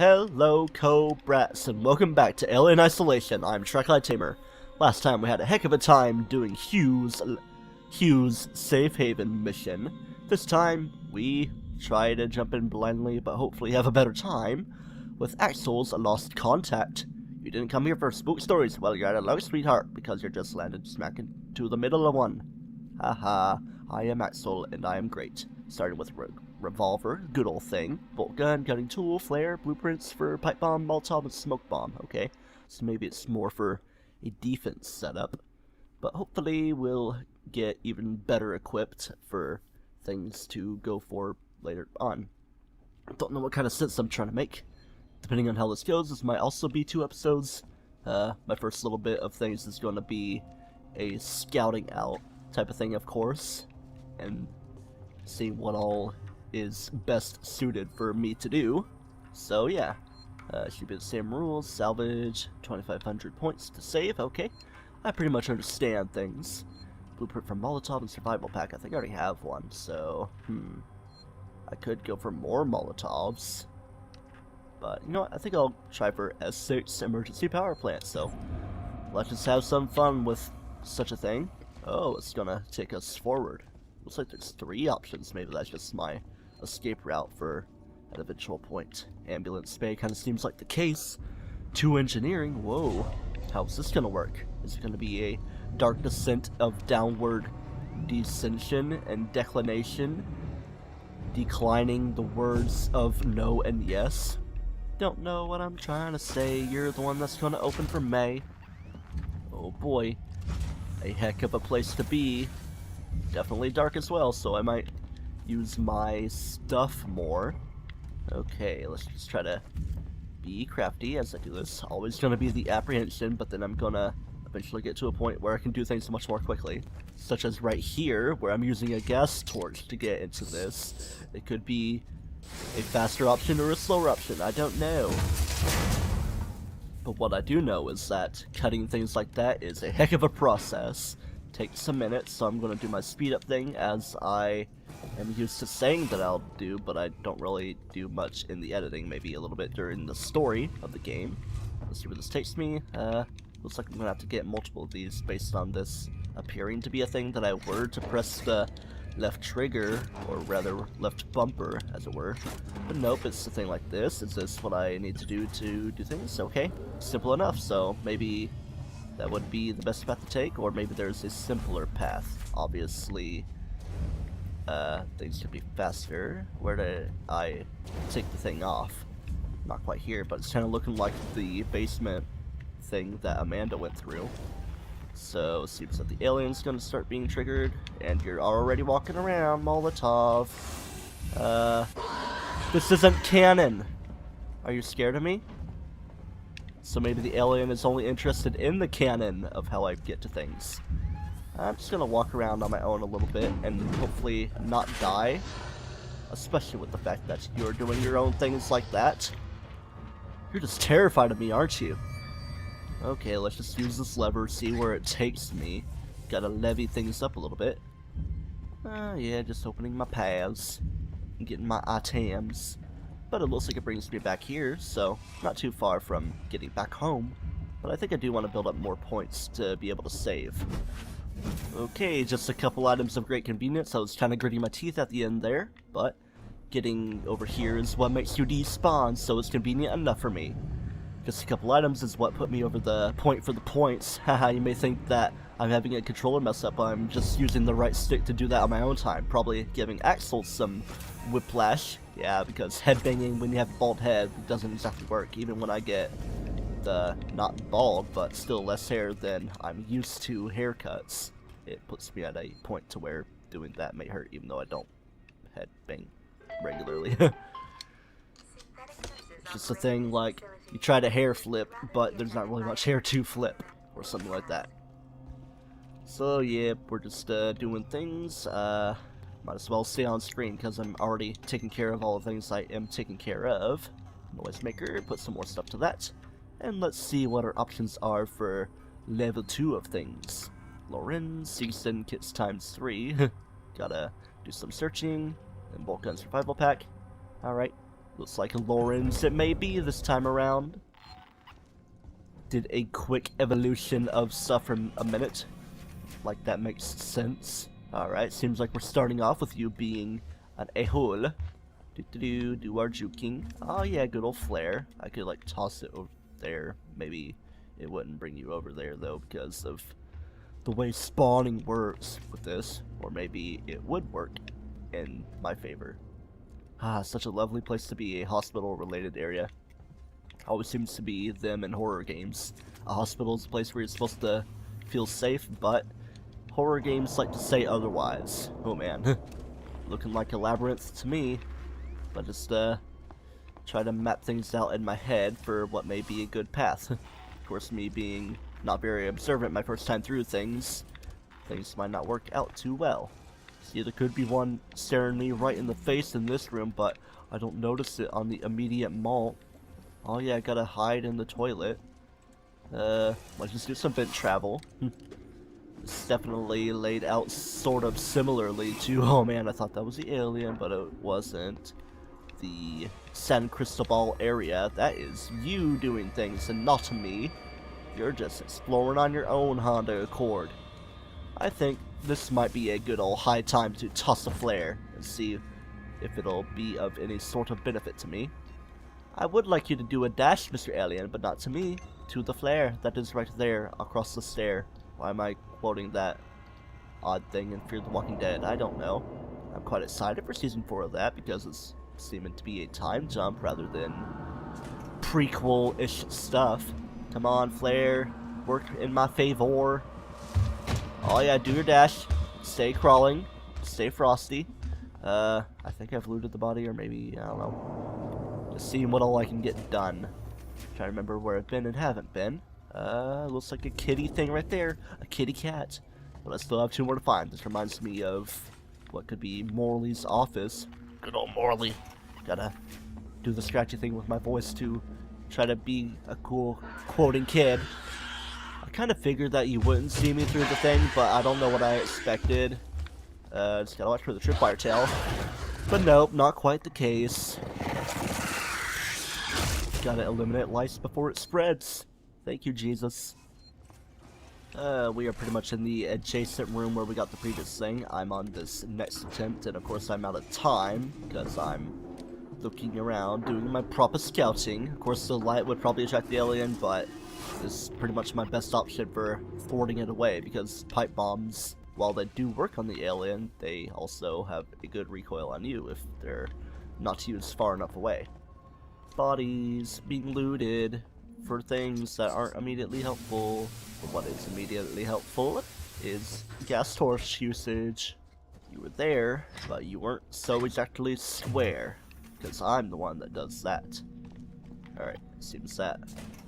Hello, co-brats, and welcome back to Alien Isolation. I'm TryclydeTamer. Last time we had a heck of a time doing Hugh's safe haven mission. This time, we try to jump in blindly, but hopefully have a better time with Axel's lost contact. You didn't come here for spook stories. Well, you're at a luck, sweetheart, because you're just landed smack into the middle of one. Haha, I am Axel, and I am great. Starting with revolver, good old thing, bolt gun, gunning tool, flare, blueprints for pipe bomb, Molotov, and smoke bomb, okay? So maybe it's more for a defense setup, but hopefully we'll get even better equipped for things to go for later on. Don't know what kind of sense I'm trying to make. Depending on how this goes, this might also be 2 episodes. My first little bit of things is going to be a scouting out type of thing, of course, and see what all is best suited for me to do. So yeah, should be the same rules. Salvage, 2,500 points to save. Okay, I pretty much understand things. Blueprint for Molotov and survival pack. I think I already have one, so I could go for more Molotovs, but you know what, I think I'll try for S6 emergency power plant. So let's just have some fun with such a thing. Oh, it's gonna take us forward. Looks like there's 3 options. Maybe that's just my escape route for an eventual point. Ambulance bay kind of seems like the case. 2 engineering. Whoa. How's this gonna work? Is it gonna be a dark descent of downward descension and declination, declining the words of no and yes? Don't know what I'm trying to say. You're the one that's gonna open for May. Oh boy. A heck of a place to be. Definitely dark as well, so I might use my stuff more. Okay, let's just try to be crafty as I do this. Always gonna be the apprehension, but then I'm gonna eventually get to a point where I can do things much more quickly. Such as right here, where I'm using a gas torch to get into this. It could be a faster option or a slower option, I don't know. But what I do know is that cutting things like that is a heck of a process. Takes some minutes, so I'm going to do my speed up thing as I am used to saying that I'll do, but I don't really do much in the editing, maybe a little bit during the story of the game. Let's see where this takes me. Looks like I'm going to have to get multiple of these based on this appearing to be a thing that I were to press the left trigger, or rather left bumper, as it were. But nope, it's a thing like this. Is this what I need to do things? Okay, simple enough, so maybe that would be the best path to take, or maybe there's a simpler path. Obviously, things could be faster. Where do I take the thing off? Not quite here, but it's kind of looking like the basement thing that Amanda went through. So, it seems that the alien's gonna start being triggered, and you're already walking around, Molotov. This isn't canon! Are you scared of me? So maybe the alien is only interested in the canon of how I get to things. I'm just gonna walk around on my own a little bit and hopefully not die. Especially with the fact that you're doing your own things like that. You're just terrified of me, aren't you? Okay, let's just use this lever, see where it takes me. Gotta levy things up a little bit. Yeah, just opening my paths and getting my items. But it looks like it brings me back here, so not too far from getting back home. But I think I do want to build up more points to be able to save. Okay, just a couple items of great convenience. I was kind of gritting my teeth at the end there, but getting over here is what makes you despawn, so it's convenient enough for me. Just a couple items is what put me over the point for the points. Haha, you may think that I'm having a controller mess up. I'm just using the right stick to do that on my own time. Probably giving Axel some whiplash. Yeah, because headbanging when you have a bald head doesn't exactly work. Even when I get the, not bald, but still less hair than I'm used to haircuts, it puts me at a point to where doing that may hurt, even though I don't headbang regularly. It's just a thing like, you try to hair flip, but there's not really much hair to flip, or something like that. So yeah, we're just doing things. Might as well stay on screen because I'm already taking care of all the things I am taking care of. Noise maker, put some more stuff to that. And let's see what our options are for level 2 of things. Loren, Season kits ×3. Gotta do some searching. And bolt gun survival pack. Alright. Looks like Lauren's it may be this time around. Did a quick evolution of stuff for a minute. Like that makes sense. Alright, seems like we're starting off with you being an a-hole. Do our juking. Oh yeah, good old flare. I could like toss it over there. Maybe it wouldn't bring you over there though because of the way spawning works with this. Or maybe it would work in my favor. Ah, such a lovely place to be, a hospital-related area. Always seems to be them in horror games. A hospital is a place where you're supposed to feel safe, but horror games like to say otherwise. Oh man, looking like a labyrinth to me. But just try to map things out in my head for what may be a good path. Of course, me being not very observant my first time through things might not work out too well. See, there could be one staring me right in the face in this room, but I don't notice it on the immediate mall. Oh yeah, I gotta hide in the toilet. Let's just do some vent travel. It's definitely laid out sort of similarly to, oh man, I thought that was the alien, but it wasn't. The San Cristobal area, that is you doing things and not me. You're just exploring on your own Honda Accord. I think this might be a good old high time to toss a flare and see if it'll be of any sort of benefit to me. I would like you to do a dash, Mr. Alien, but not to me. To the flare that is right there across the stair. Why am I quoting that odd thing in Fear the Walking Dead? I don't know. I'm quite excited for Season 4 of that because it's seeming to be a time jump rather than prequel-ish stuff. Come on, flare. Work in my favor. Oh yeah, do your dash. Stay crawling. Stay frosty. I think I've looted the body, or maybe, I don't know. Just seeing what all I can get done. Trying to remember where I've been and haven't been. Looks like a kitty thing right there. A kitty cat. But I still have 2 more to find. This reminds me of what could be Morley's office. Good old Morley. Gotta do the scratchy thing with my voice to try to be a cool quoting kid. I kind of figured that you wouldn't see me through the thing, but I don't know what I expected. Just gotta watch for the tripwire tail. But nope, not quite the case. Gotta eliminate lice before it spreads. Thank you, Jesus. We are pretty much in the adjacent room where we got the previous thing. I'm on this next attempt, and of course I'm out of time, because I'm looking around, doing my proper scouting. Of course the light would probably attract the alien, but this is pretty much my best option for thwarting it away, because pipe bombs, while they do work on the alien, they also have a good recoil on you if they're not used far enough away. Bodies being looted for things that aren't immediately helpful. But what is immediately helpful is gas torch usage. You were there, but you weren't so exactly square, because I'm the one that does that. Alright, seems that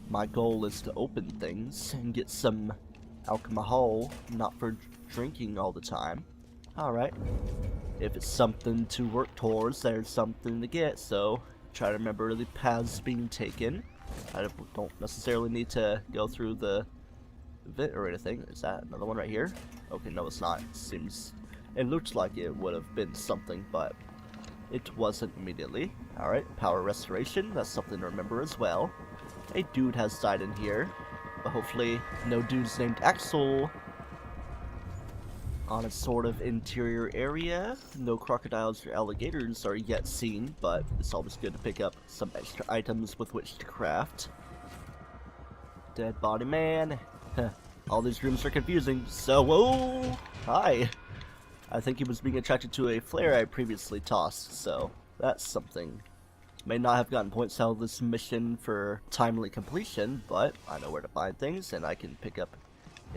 my goal is to open things and get some alcohol, not for drinking all the time. Alright, if it's something to work towards, there's something to get, so try to remember the paths being taken. I don't necessarily need to go through the vent or anything. Is that another one right here? Okay, no it's not. It looks like it would have been something, but it wasn't immediately. Alright, power restoration, that's something to remember as well. A dude has died in here, but hopefully no dudes named Axel on a sort of interior area. No crocodiles or alligators are yet seen, but it's always good to pick up some extra items with which to craft. Dead body man. All these rooms are confusing, so whoa! Hi! I think he was being attracted to a flare I previously tossed, so that's something. May not have gotten points out of this mission for timely completion, but I know where to find things, and I can pick up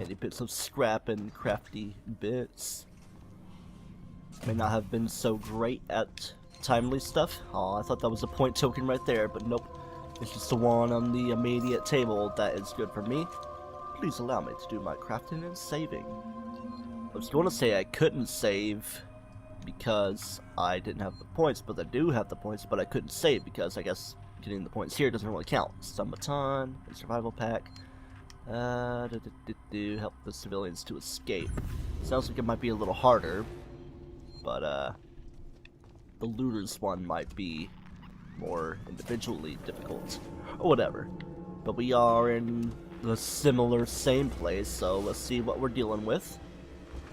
any bits of scrap and crafty bits. May not have been so great at timely stuff. Oh, I thought that was a point token right there, but nope. It's just the one on the immediate table that is good for me. Please allow me to do my crafting and saving. I was going to say I couldn't save because I didn't have the points, but I do have the points, but I couldn't save because I guess getting the points here doesn't really count. Summon, survival pack. Help the civilians to escape. Sounds like it might be a little harder, but the looters one might be more individually difficult, or whatever. But we are in the same place, so let's see what we're dealing with.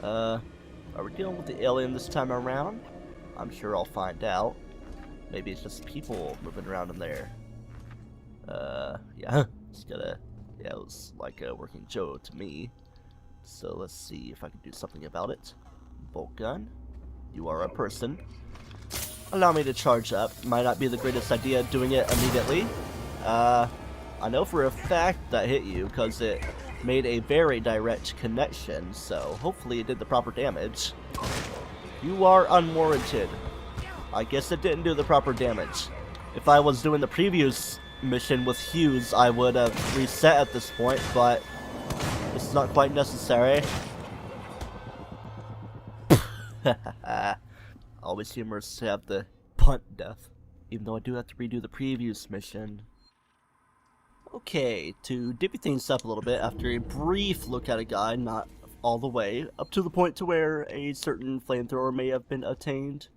Are we dealing with the alien this time around? I'm sure I'll find out. Maybe it's just people moving around in there. Yeah, just gotta, yeah, it was like a working Joe to me. So let's see if I can do something about it. Bolt gun, you are a person. Allow me to charge up. Might not be the greatest idea doing it immediately. I know for a fact that hit you because it made a very direct connection, so hopefully it did the proper damage. You are unwarranted. I guess it didn't do the proper damage. If I was doing the previous mission with Hughes, I would have reset at this point, but it's not quite necessary. Always humorous to have the punt death, even though I do have to redo the previous mission. Okay, to divvy things up a little bit, after a brief look at a guide, not all the way, up to the point to where a certain flamethrower may have been attained,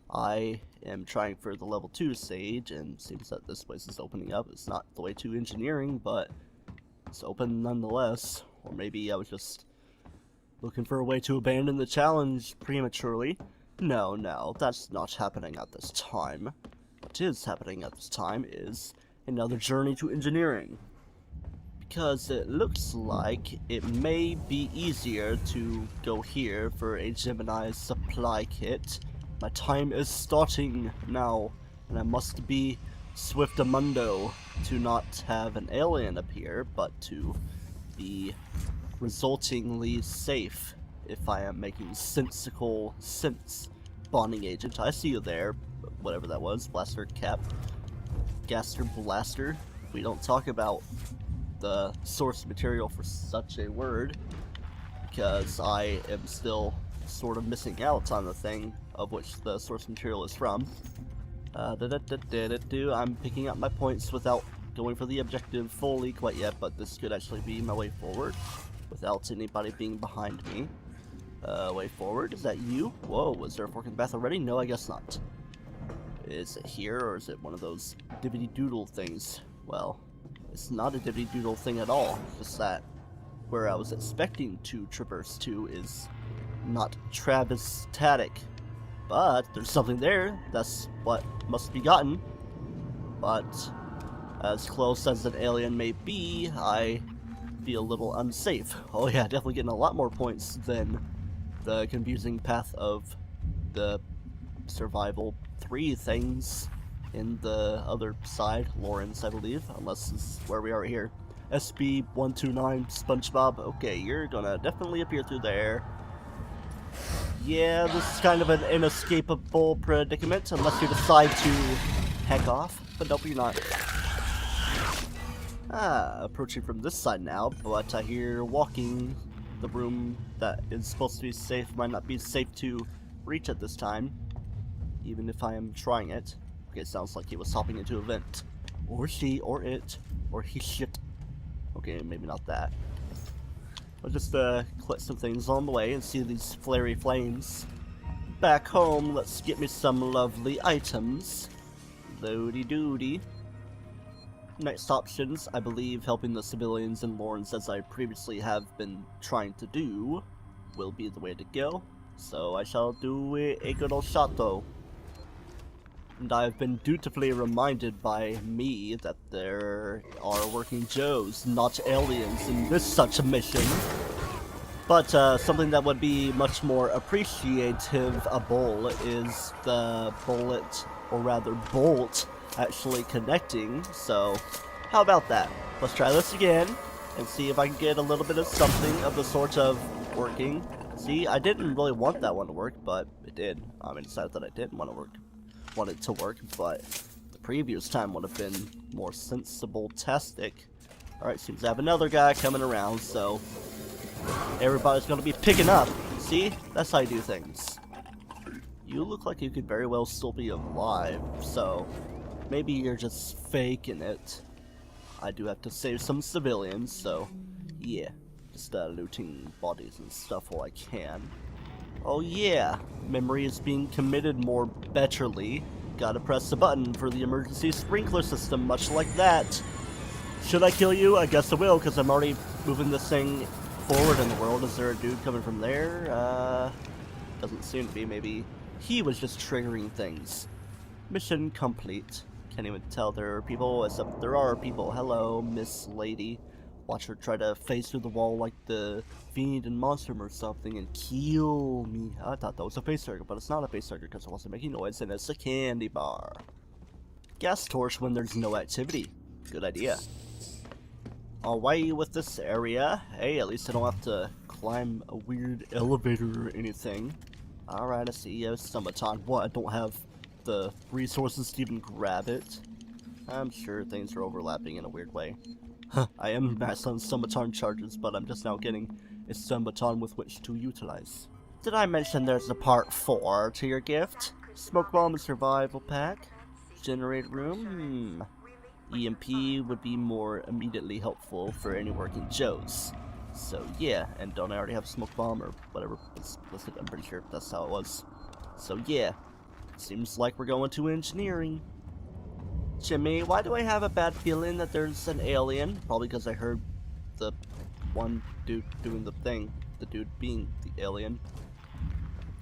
I am trying for the level 2 stage, and seems that this place is opening up. It's not the way to engineering, but it's open nonetheless. Or maybe I was just looking for a way to abandon the challenge prematurely. No, that's not happening at this time. What is happening at this time is another journey to engineering. Because it looks like it may be easier to go here for a Gemini supply kit. My time is starting now, and I must be swiftamundo to not have an alien appear, but to be resultingly safe if I am making sensical sense. Bonding agent, I see you there, whatever that was, blaster cap, gaster blaster. We don't talk about the source material for such a word, because I am still sort of missing out on the thing of which the source material is from. I'm picking up my points without going for the objective fully quite yet, but this could actually be my way forward without anybody being behind me. Way forward, is that you? Whoa, was there a fork in the path already? No, I guess not. Is it here, or is it one of those dibbity-doodle things? Well, it's not a dibbity-doodle thing at all, just that where I was expecting to traverse to is not Travis-tatic. But there's something there, that's what must be gotten. But as close as an alien may be, I feel a little unsafe. Oh yeah, definitely getting a lot more points than the confusing path of the survival 3 things in the other side, Lawrence, I believe, unless this is where we are here. SB129 SpongeBob, okay, you're gonna definitely appear through there. Yeah, this is kind of an inescapable predicament, unless you decide to heck off, but nope, you're not. Approaching from this side now, but I hear walking. The room that is supposed to be safe might not be safe to reach at this time, even if I am trying it. Okay, it sounds like he was hopping into a vent. Or she, or it, or he shit. Okay, maybe not that. I'll just collect some things on the way and see these flary flames. Back home, let's get me some lovely items. Loady-doody. Next options, I believe helping the civilians in Lawrence, as I previously have been trying to do, will be the way to go. So I shall do a good old shot though. And I've been dutifully reminded by me that there are working Joes, not aliens, in this such a mission. But something that would be much more appreciative-able is the bullet, or rather bolt, actually connecting. So how about that? Let's try this again and see if I can get a little bit of something of the sort of working. See, I didn't really want that one to work, but it did. I decided that I didn't want it to work, but the previous time would have been more sensible-tastic. Alright, seems I have another guy coming around, so everybody's gonna be picking up. See? That's how you do things. You look like you could very well still be alive, so maybe you're just faking it. I do have to save some civilians, so yeah. Just looting bodies and stuff while I can. Oh yeah, memory is being committed more betterly. gotta press the button for the emergency sprinkler system, much like that. Should I kill you? I guess I will, because I'm already moving this thing forward in the world. Is there a dude coming from there? Doesn't seem to be. Maybe he was just triggering things. Mission complete. Can't even tell there are people, except there are people. Hello, Miss Lady. Watch her try to phase through the wall like the Fiend and Monstrum or something and kill me. I thought that was a facehugger, but it's not a facehugger because it wasn't making noise, and it's a candy bar. Gas torch when there's no activity. Good idea. Away with this area. Hey, at least I don't have to climb a weird elevator or anything. Alright, I see you. Summertime. What? I don't have the resources to even grab it. I'm sure things are overlapping in a weird way. I am maxed on stun baton charges, but I'm just now getting a stun baton with which to utilize. Did I mention there's a part 4 to your gift? Smoke bomb and survival pack? Generate room? EMP would be more immediately helpful for any working Joes. So yeah, and don't I already have smoke bomb or whatever was listed? I'm pretty sure that's how it was. So yeah, seems like we're going to engineering. Jimmy, why do I have a bad feeling that there's an alien? Probably because I heard the one dude doing the thing, the dude being the alien.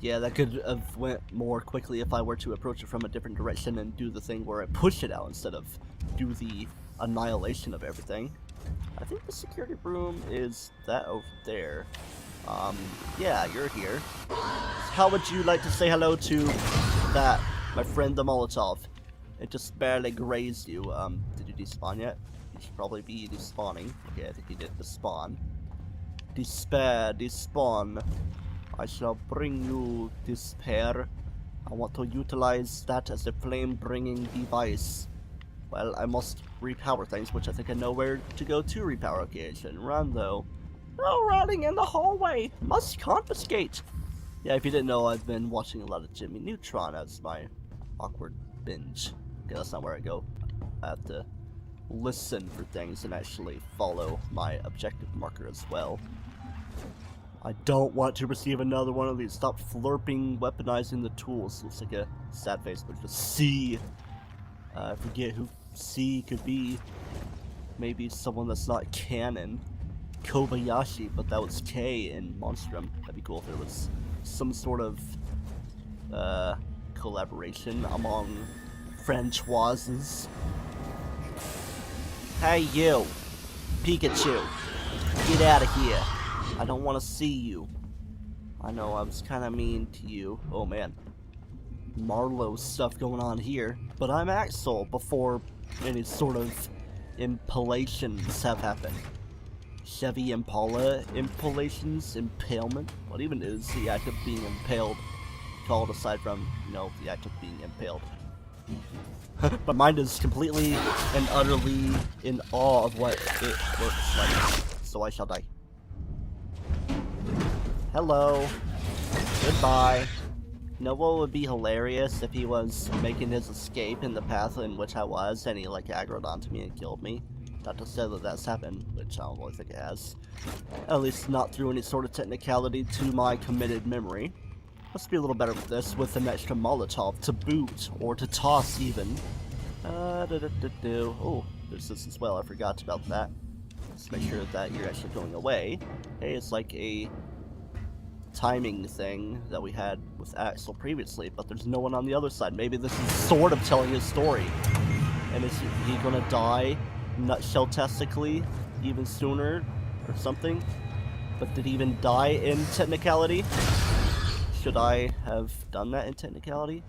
Yeah, that could have went more quickly if I were to approach it from a different direction and do the thing where I push it out instead of do the annihilation of everything. I think the security room is that over there. Yeah, you're here. How would you like to say hello to that, my friend the Molotov? It just barely grazed you. Did you despawn yet? You should probably be despawning. Okay, I think he did despawn. Despair, despawn. I shall bring you despair. I want to utilize that as a flame-bringing device. Well, I must repower things, which I think I know where to go to repower occasion. Run, though. No running in the hallway! Must confiscate! Yeah, if you didn't know, I've been watching a lot of Jimmy Neutron as my awkward binge. Okay, that's not where I go. I have to listen for things and actually follow my objective marker as well. I don't want to receive another one of these. Stop flirping, weaponizing the tools. Looks like a sad face, but just C. I forget who C could be. Maybe someone that's not canon. Kobayashi, but that was K in Monstrum. That'd be cool if there was some sort of collaboration among Francoises. Hey you, Pikachu, get out of here. I don't want to see you. I know I was kind of mean to you. Oh man, Marlowe stuff going on here. But I'm Axel before any sort of impalations have happened. Chevy Impala impalations, impalement. What even is the act of being impaled called aside from, you know, the act of being impaled? My mind is completely and utterly in awe of what it works like. So I shall die. Hello. Goodbye. You know what would be hilarious if he was making his escape in the path in which I was and he like aggroed onto me and killed me? Not to say that that's happened, which I don't really think it has. At least not through any sort of technicality to my committed memory. Must be a little better with this, with an extra Molotov to boot, or to toss even. Oh, there's this as well, I forgot about that. Let's make sure that you're actually going away. Hey, it's like a timing thing that we had with Axel previously, but there's no one on the other side. Maybe this is sort of telling his story. And is he gonna die nutshell-tastically even sooner or something? But did he even die in technicality? Should I have done that in technicality?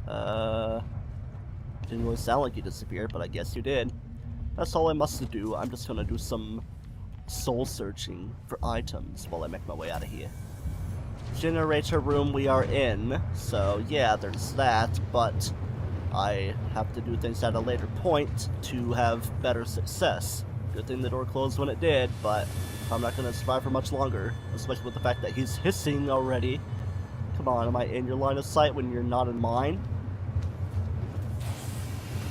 Didn't really sound like you disappeared, but I guess you did. That's all I must do. I'm just gonna do some soul searching for items while I make my way out of here. Generator room we are in, so yeah, there's that, but I have to do things at a later point to have better success. Good thing the door closed when it did, but I'm not going to survive for much longer, especially with the fact that he's hissing already. Come on, am I in your line of sight when you're not in mine?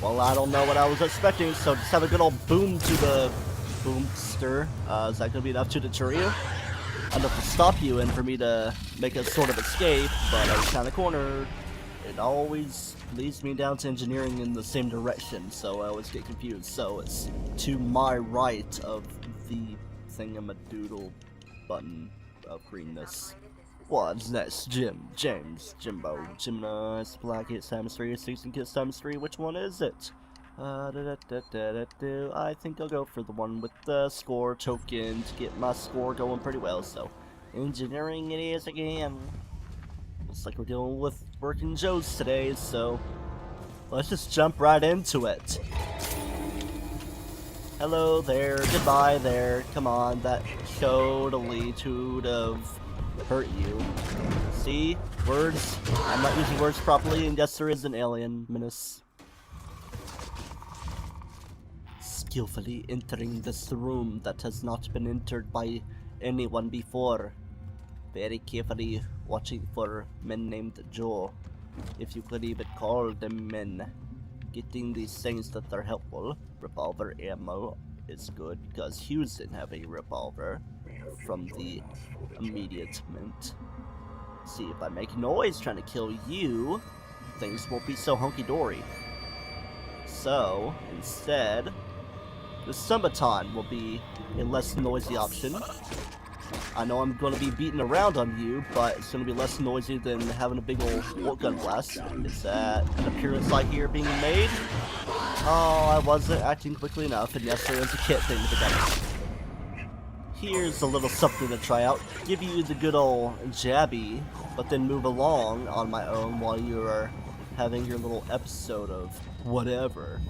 Well, I don't know what I was expecting, so just have a good old boom to the boomster. Is that going to be enough to deter you? Enough to stop you and for me to make a sort of escape, but I was kind of cornered. it always leads me down to engineering in the same direction, so I always get confused. So it's to my right of the thingamadoodle button of greenness. What's next? Jim, James, Jimbo, Gemini, Black Hits times 3, 16 Kids times 3, which one is it? I think I'll go for the one with the score token to get my score going pretty well, so engineering it is again. Looks like we're dealing with working Joes today, so let's just jump right into it. Hello there, goodbye there, come on, that totally would have hurt you. See? Words? I'm not using words properly, and yes, there is an alien menace. Skillfully entering this room that has not been entered by anyone before. Very carefully watching for men named Joe, if you could even call them men. Getting these things that are helpful. Revolver ammo is good because Hughes didn't have a revolver from the immediate mint. See, if I make noise trying to kill you, things won't be so hunky-dory. So, instead, the Subaton will be a less noisy option. I know I'm going to be beating around on you, but it's going to be less noisy than having a big old bolt gun blast. Is that an appearance I hear being made? Oh, I wasn't acting quickly enough, and yes, there is a kit thing to get. Here's a little something to try out. Give you the good old jabby, but then move along on my own while you're having your little episode of whatever.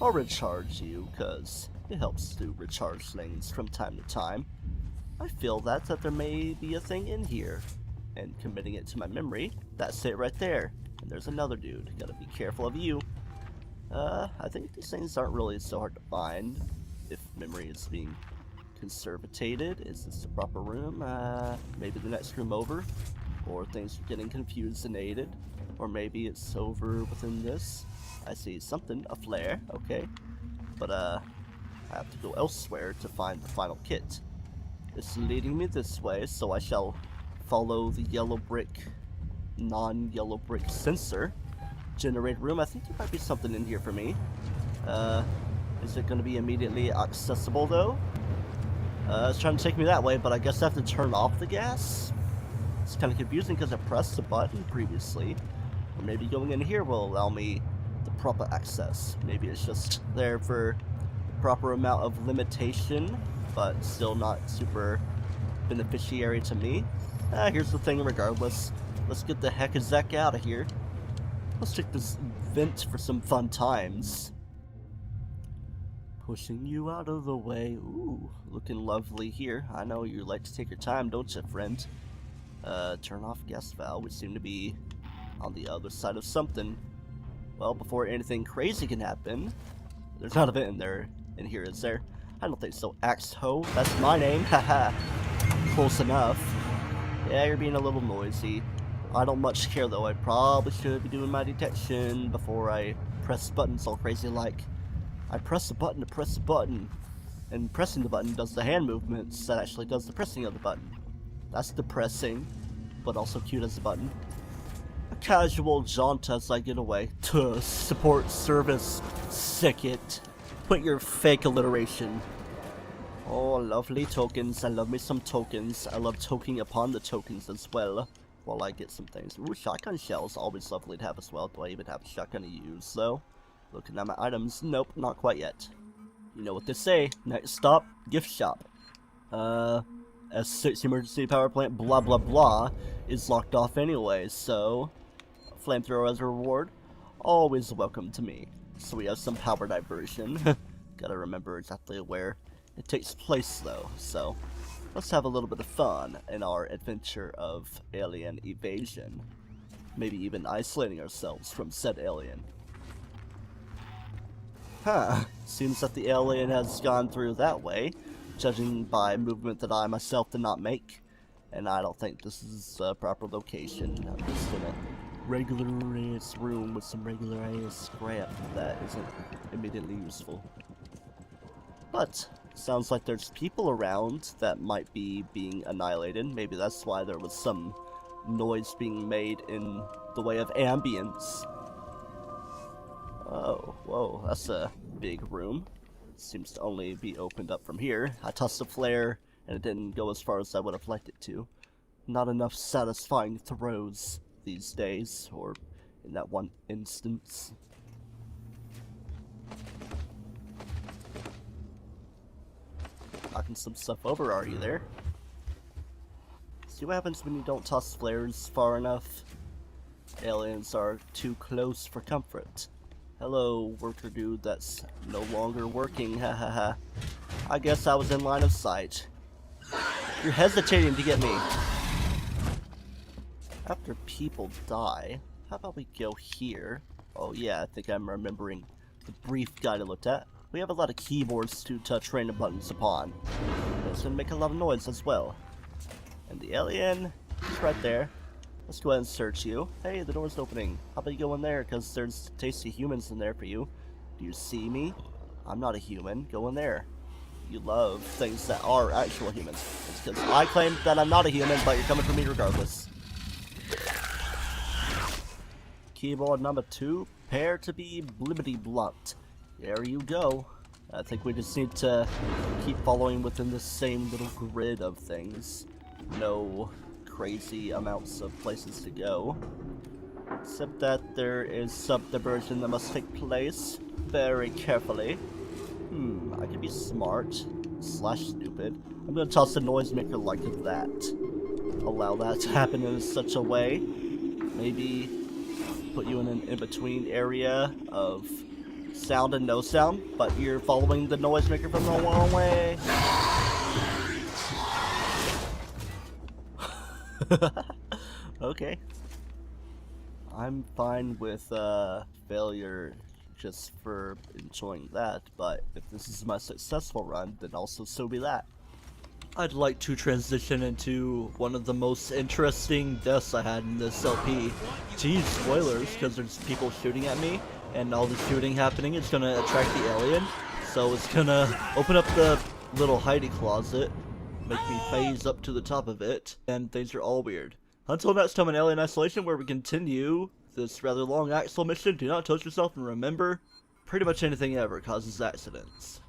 I'll recharge you, because it helps to recharge things from time to time. I feel that there may be a thing in here, and committing it to my memory, that's it right there. And there's another dude, gotta be careful of you. I think these things aren't really so hard to find, if memory is being conservated. Is this the proper room? Maybe the next room over? Or things are getting confused and aided? Or maybe it's over within this? I see something, a flare, okay. But, I have to go elsewhere to find the final kit. It's leading me this way, so I shall follow the yellow brick, non-yellow brick sensor. Generate room, I think there might be something in here for me. Is it going to be immediately accessible, though? It's trying to take me that way, but I guess I have to turn off the gas? It's kind of confusing because I pressed the button previously. Or maybe going in here will allow me the proper access. Maybe it's just there for the proper amount of limitation, but still not super beneficiary to me. Here's the thing regardless. Let's get the heck of Zek out of here. Let's take this vent for some fun times. Pushing you out of the way. Ooh, looking lovely here. I know you like to take your time, don't you, friend? Turn off gas valve. We seem to be on the other side of something. Well, before anything crazy can happen, there's not a vent in there. In here, is there? I don't think so. Axel, that's my name. Haha. Close enough. Yeah, you're being a little noisy. I don't much care though. I probably should be doing my detection before I press buttons all crazy like. I press the button to press the button, and pressing the button does the hand movements that actually does the pressing of the button. That's depressing, but also cute as a button. A casual jaunt as I get away. To support service. Sick it. Put your fake alliteration. Oh, lovely tokens. I love me some tokens. I love toking upon the tokens as well. While I get some things. Ooh, shotgun shells. Always lovely to have as well. Do I even have a shotgun to use, though? Looking at my items. Nope, not quite yet. You know what they say. Next stop, gift shop. S6 emergency power plant, blah blah blah, is locked off anyway, so flamethrower as a reward. Always welcome to me. So we have some power diversion. Gotta remember exactly where it takes place, though, so let's have a little bit of fun in our adventure of alien evasion. Maybe even isolating ourselves from said alien. Huh, seems that the alien has gone through that way, judging by movement that I myself did not make. And I don't think this is a proper location. I'm just in a regular ass room with some regular ass scrap that isn't immediately useful. But sounds like there's people around that might be being annihilated. Maybe that's why there was some noise being made in the way of ambience. Oh, whoa, that's a big room. Seems to only be opened up from here. I tossed a flare, and it didn't go as far as I would have liked it to. Not enough satisfying throws these days, or in that one instance. Knocking some stuff over, are you there? See what happens when you don't toss flares far enough? Aliens are too close for comfort. Hello, worker dude that's no longer working, hahaha. I guess I was in line of sight. You're hesitating to get me. After people die, how about we go here? Oh yeah, I think I'm remembering the brief guide I looked at. We have a lot of keyboards to touch random buttons upon. It's gonna make a lot of noise as well. And the alien is right there. Let's go ahead and search you. Hey, the door's opening. How about you go in there, because there's tasty humans in there for you. Do you see me? I'm not a human. Go in there. You love things that are actual humans. It's because I claim that I'm not a human, but you're coming for me regardless. Keyboard number 2, prepare to be blibbity blunt. There you go. I think we just need to keep following within the same little grid of things. No crazy amounts of places to go. Except that there is subdivision that must take place very carefully. I could be smart / stupid. I'm gonna toss a noisemaker like that. Allow that to happen in such a way. Maybe put you in an in-between area of sound and no sound, but you're following the noisemaker from the wrong way. Okay. I'm fine with failure just for enjoying that, but if this is my successful run, then also so be that. I'd like to transition into one of the most interesting deaths I had in this LP. Geez, spoilers, because there's people shooting at me, and all the shooting happening is gonna attract the alien, so it's gonna open up the little hidey closet, make me phase up to the top of it, and things are all weird. Until next time in Alien Isolation, where we continue this rather long Axel mission, do not touch yourself, and remember, pretty much anything ever causes accidents.